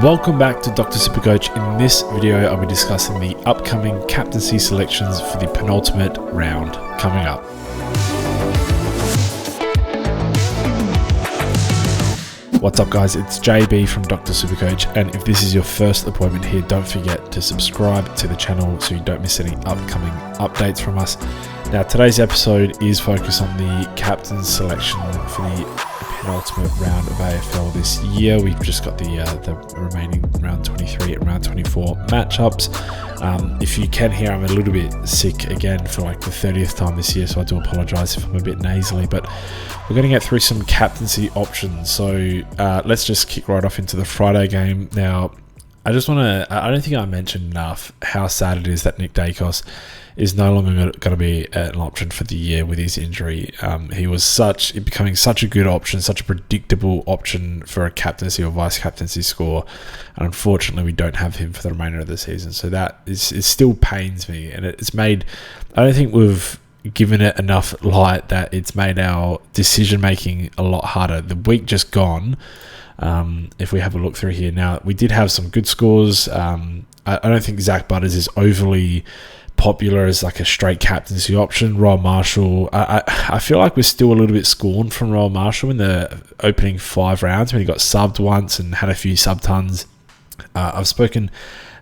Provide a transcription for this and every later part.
Welcome back to Dr. Supercoach. In this video, I'll be discussing the upcoming captaincy selections for the penultimate round coming up. What's up guys, it's JB from Dr. Supercoach, and if this is your first appointment here, don't forget to subscribe to the channel so you don't miss any upcoming updates from us. Now today's episode is focused on the captain's selection for the penultimate round of AFL this year. We've just got the remaining round 23 and round 24 matchups. If you can hear, I'm a little bit sick again for like the 30th time this year, so I do apologise if I'm a bit nasally, but we're going to get through some captaincy options. So let's just kick right off into the Friday game. Now, I don't think I mentioned enough how sad it is that Nick Daicos is no longer going to be an option for the year with his injury. He was becoming such a good option, such a predictable option for a captaincy or vice captaincy score, and unfortunately we don't have him for the remainder of the season. So that it still pains me, and it's made, I don't think we've given it enough light that it's made our decision making a lot harder. The week just gone, if we have a look through here now, we did have some good scores. I don't think Zach Butters is overly popular as like a straight captaincy option. Royal Marshall, I feel like we're still a little bit scorned from Royal Marshall in the opening 5 rounds when he got subbed once and had a few sub-tons. I've spoken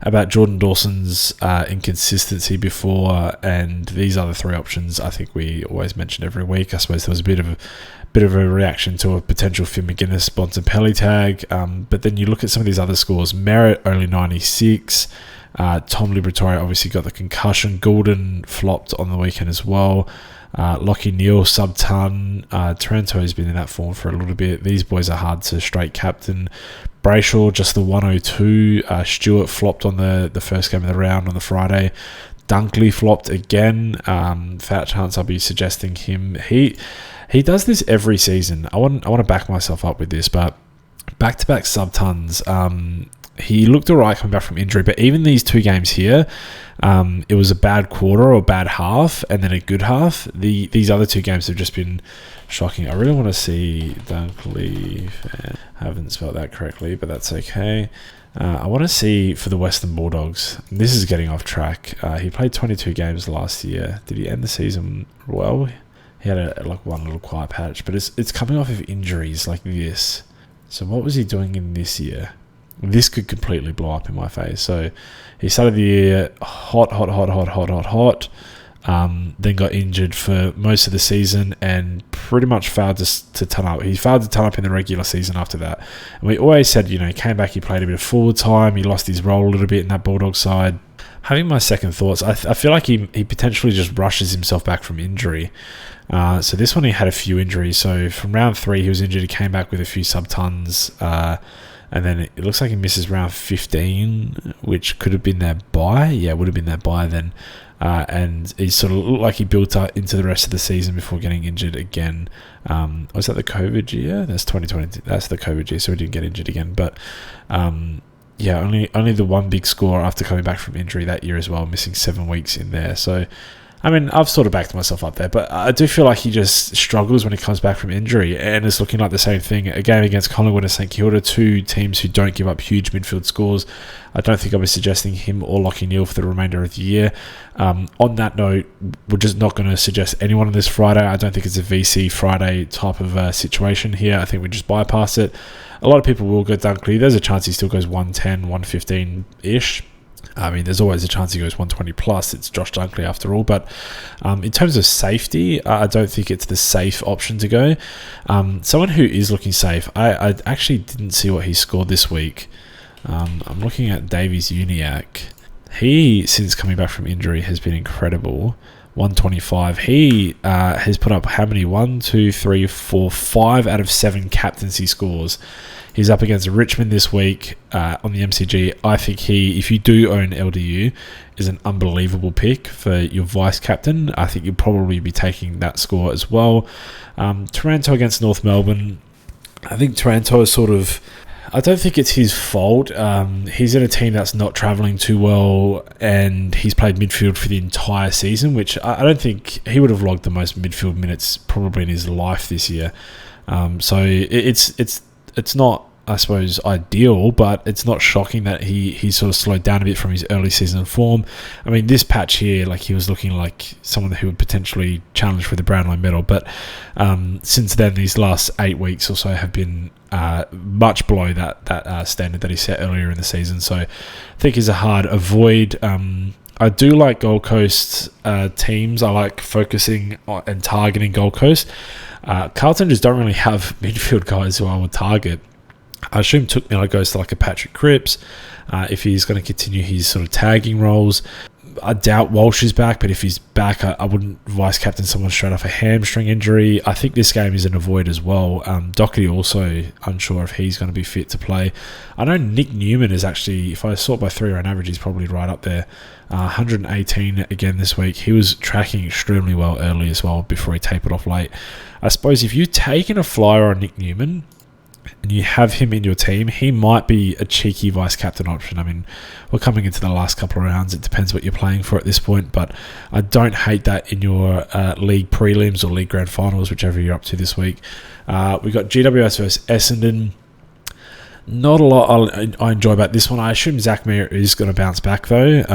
about Jordan Dawson's inconsistency before, and these other 3 options I think we always mention every week. I suppose there was a bit of a reaction to a potential Finn McGuinness Bontempelli tag, but then you look at some of these other scores. Merritt only 96. Tom Liberatore obviously got the concussion. Goulden flopped on the weekend as well. Lockie Neal sub-ton. Taranto has been in that form for a little bit. These boys are hard to straight captain. Brayshaw just the 102. Stewart flopped on the first game of the round on the Friday. Dunkley flopped again. Fat chance I'll be suggesting him. He does this every season. I want to back myself up with this, but back-to-back sub-tons. He looked alright coming back from injury, but even these 2 games here, it was a bad quarter or a bad half and then a good half. These other 2 games have just been shocking. I really want to see Dunkley. I haven't spelled that correctly, but that's okay. I want to see for the Western Bulldogs. This is getting off track. He played 22 games last year. Did he end the season well? He had one little quiet patch, but it's coming off of injuries like this. So what was he doing in this year? This could completely blow up in my face. So he started the year hot, then got injured for most of the season and pretty much failed to ton up. He failed to ton up in the regular season after that. And we always said, he came back, he played a bit of forward time, he lost his role a little bit in that Bulldog side. Having my second thoughts, I feel like he potentially just rushes himself back from injury. So this one he had a few injuries. So from round 3 he was injured, he came back with a few sub-tons, and then it looks like he misses round 15, which could have been their bye. Yeah, it would have been their bye then. And he sort of looked like he built up into the rest of the season before getting injured again. Was that the COVID year? That's 2020. That's the COVID year, so he didn't get injured again. But yeah, only the one big score after coming back from injury that year as well, missing 7 weeks in there. So, I mean, I've sort of backed myself up there, but I do feel like he just struggles when he comes back from injury, and it's looking like the same thing. A game against Collingwood and St Kilda, 2 teams who don't give up huge midfield scores. I don't think I'll be suggesting him or Lockie Neal for the remainder of the year. On that note, we're just not going to suggest anyone on this Friday. I don't think it's a VC Friday type of situation here. I think we just bypass it. A lot of people will go Dunkley. There's a chance he still goes 110, 115-ish. I mean, there's always a chance he goes 120 plus. It's Josh Dunkley after all. But in terms of safety, I don't think it's the safe option to go. Someone who is looking safe, I actually didn't see what he scored this week. I'm looking at Davies Uniacke. He, since coming back from injury, has been incredible. 125. He has put up how many? 1, 2, 3, 4, 5 out of 7 captaincy scores. He's up against Richmond this week on the MCG. I think he, if you do own LDU, is an unbelievable pick for your vice captain. I think you'll probably be taking that score as well. Taranto against North Melbourne. I think Taranto is sort of, I don't think it's his fault. He's in a team that's not travelling too well, and he's played midfield for the entire season, which I don't think he would have logged the most midfield minutes probably in his life this year. So it's not I suppose, ideal, but it's not shocking that he sort of slowed down a bit from his early season form. I mean, this patch here, like, he was looking like someone who would potentially challenge for the Brownlow medal, but since then, these last 8 weeks or so have been much below that standard that he set earlier in the season. So I think he's a hard avoid. I do like Gold Coast teams. I like focusing and targeting Gold Coast. Carlton just don't really have midfield guys who I would target. I assume Touk goes to like a Patrick Cripps if he's going to continue his sort of tagging roles. I doubt Walsh is back, but if he's back, I wouldn't vice captain someone straight off a hamstring injury. I think this game is an avoid as well. Doherty also unsure if he's going to be fit to play. I know Nick Newman is actually, if I sort by 3-round average, he's probably right up there. 118 again this week. He was tracking extremely well early as well before he tapered off late. I suppose if you've taken a flyer on Nick Newman and you have him in your team, he might be a cheeky vice-captain option. I mean, we're coming into the last couple of rounds. It depends what you're playing for at this point, but I don't hate that in your league prelims or league grand finals, whichever you're up to this week. We've got GWS versus Essendon. Not a lot I enjoy about this one. I assume Zach Mayer is going to bounce back, though.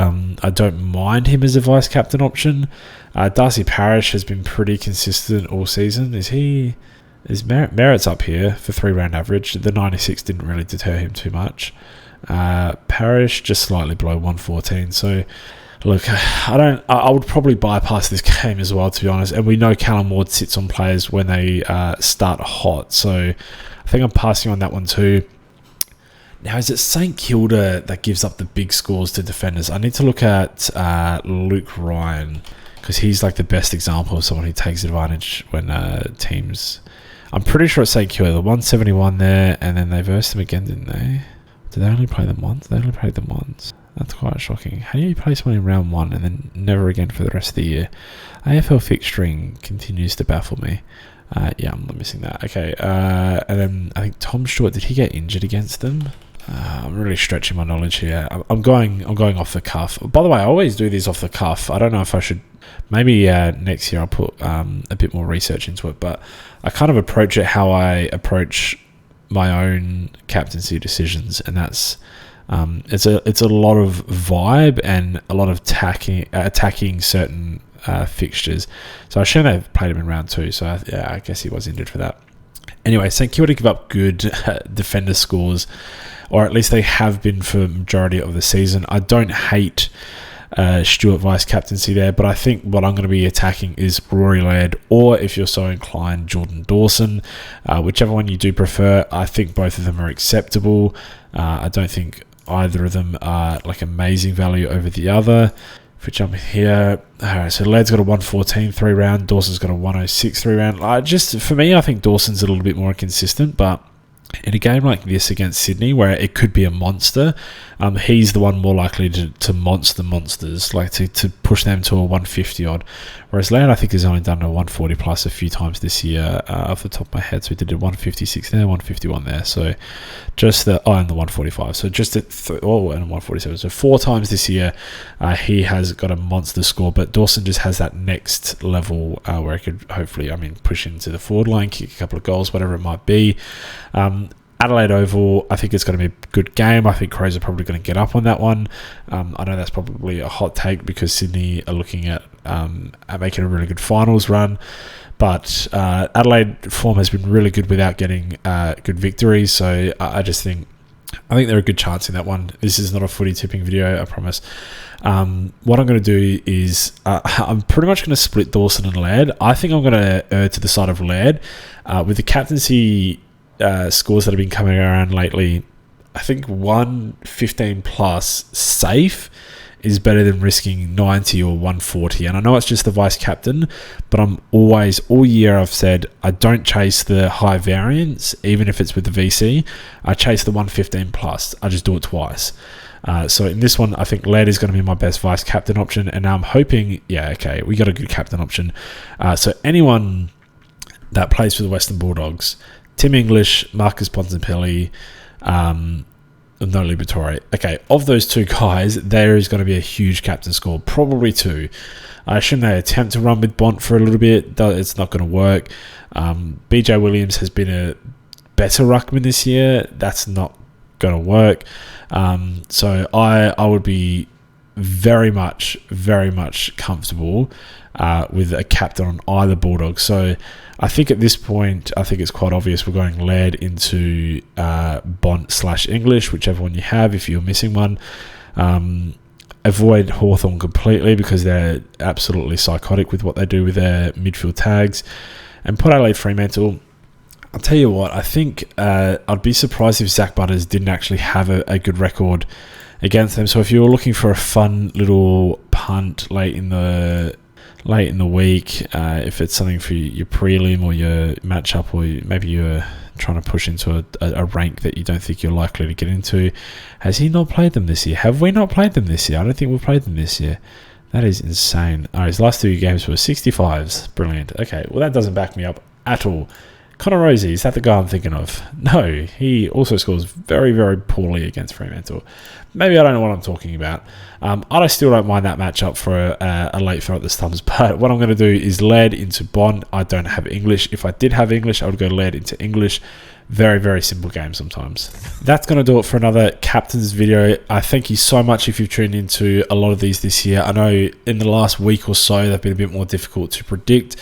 I don't mind him as a vice-captain option. Darcy Parish has been pretty consistent all season. Is Merritt's up here for 3-round average. The 96 didn't really deter him too much. Parish just slightly below 114. So, look, I would probably bypass this game as well, to be honest. And we know Callum Ward sits on players when they start hot. So, I think I'm passing on that one too. Now, is it St Kilda that gives up the big scores to defenders? I need to look at Luke Ryan, because he's like the best example of someone who takes advantage when teams... I'm pretty sure it's St Kilda, the 171 there, and then they versed them again, didn't they? Did they only play them once? They only played them once. That's quite shocking. How do you play someone in round 1 and then never again for the rest of the year? AFL fixturing continues to baffle me. Yeah, I'm missing that. Okay, and then I think Tom Stewart, did he get injured against them? I'm really stretching my knowledge here. I'm going off the cuff. By the way, I always do these off the cuff. I don't know if I should. Maybe next year I'll put a bit more research into it. But I kind of approach it how I approach my own captaincy decisions, and that's it's a lot of vibe and a lot of attacking certain fixtures. So I assume they've played him in round 2. So I guess he was injured for that. Anyway, St Kilda give up good defender scores, or at least they have been for the majority of the season. I don't hate Stewart vice captaincy there, but I think what I'm going to be attacking is Rory Laird, or if you're so inclined, Jordan Dawson. Whichever one you do prefer, I think both of them are acceptable. I don't think either of them are like amazing value over the other. If we jump here, alright, so Laird's got a 114 3-round, Dawson's got a 106 3-round. For me, I think Dawson's a little bit more consistent, but in a game like this against Sydney, where it could be a monster, he's the one more likely to monster monsters, like to push them to a 150 odd. Whereas Laird, I think, has only done a 140 plus a few times this year, off the top of my head. So he did a 156 there, 151 there. So just and the 145. So just and 147. So 4 times this year, he has got a monster score. But Dawson just has that next level where he could hopefully, push into the forward line, kick a couple of goals, whatever it might be. Adelaide Oval, I think it's going to be a good game. I think Crows are probably going to get up on that one. I know that's probably a hot take because Sydney are looking at making a really good finals run. But Adelaide form has been really good without getting good victories. So I think they're a good chance in that one. This is not a footy tipping video, I promise. What I'm going to do is I'm pretty much going to split Dawson and Laird. I think I'm going to err to the side of Laird. With the captaincy scores that have been coming around lately, I think 115 plus safe is better than risking 90 or 140. And I know it's just the vice captain, but I'm always, all year I've said, I don't chase the high variance, even if it's with the VC. I chase the 115 plus. I just do it twice. So in this one, I think Laird is going to be my best vice captain option. And now I'm hoping, we got a good captain option. So anyone that plays for the Western Bulldogs, Tim English, Marcus Bontempelli, no Liberatore. Okay, of those 2 guys, there is going to be a huge captain score, probably 2. I assume they attempt to run with Bont for a little bit. It's not going to work. BJ Williams has been a better ruckman this year, that's not going to work. So I would be very much comfortable with a captain on either Bulldog. So I think at this point, I think it's quite obvious we're going Laird into Bont/English, whichever one you have, if you're missing one. Avoid Hawthorn completely because they're absolutely psychotic with what they do with their midfield tags. And put Adelaide Fremantle. I'll tell you what, I think I'd be surprised if Zach Butters didn't actually have a good record against them. So if you were looking for a fun little punt late in the week, if it's something for your prelim or your matchup, or maybe you're trying to push into a rank that you don't think you're likely to get into, has he not played them this year? Have we not played them this year? I don't think we've played them this year. That is insane. His last 2 games were 65s. Brilliant. Okay, well, that doesn't back me up at all. Connor Rozee, is that the guy I'm thinking of? No, he also scores very, very poorly against Fremantle. Maybe I don't know what I'm talking about. I still don't mind that matchup for a late throw at the stumps, but what I'm going to do is Laird into Bond. I don't have English. If I did have English, I would go Laird into English. Very, very simple game sometimes. That's going to do it for another captain's video. I thank you so much if you've tuned into a lot of these this year. I know in the last week or so, they've been a bit more difficult to predict.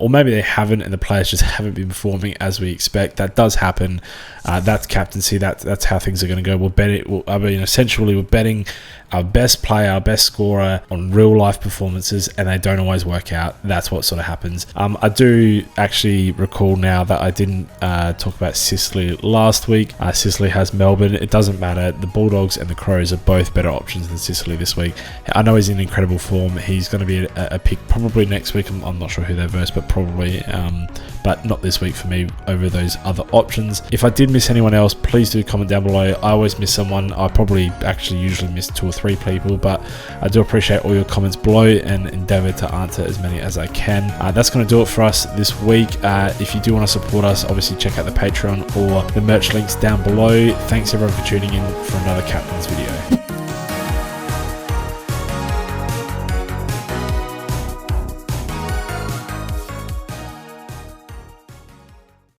Or maybe they haven't and the players just haven't been performing as we expect. That does happen. That's captaincy. That's how things are going to go. Essentially, we're betting our best player, our best scorer on real life performances, and they don't always work out. That's what sort of happens. I do actually recall now that I didn't talk about Sicily last week. Sicily has Melbourne. It doesn't matter. The Bulldogs and the Crows are both better options than Sicily this week. I know he's in incredible form. He's going to be a pick probably next week. I'm not sure who they're versus, but probably, but not this week for me over those other options. If I did miss anyone else, please do comment down below. I always miss someone. I probably actually usually miss 2 or 3 people, but I do appreciate all your comments below and endeavor to answer as many as I can. That's going to do it for us this week. If you do want to support us, obviously check out the Patreon or the merch links down below. Thanks everyone for tuning in for another Captain's video.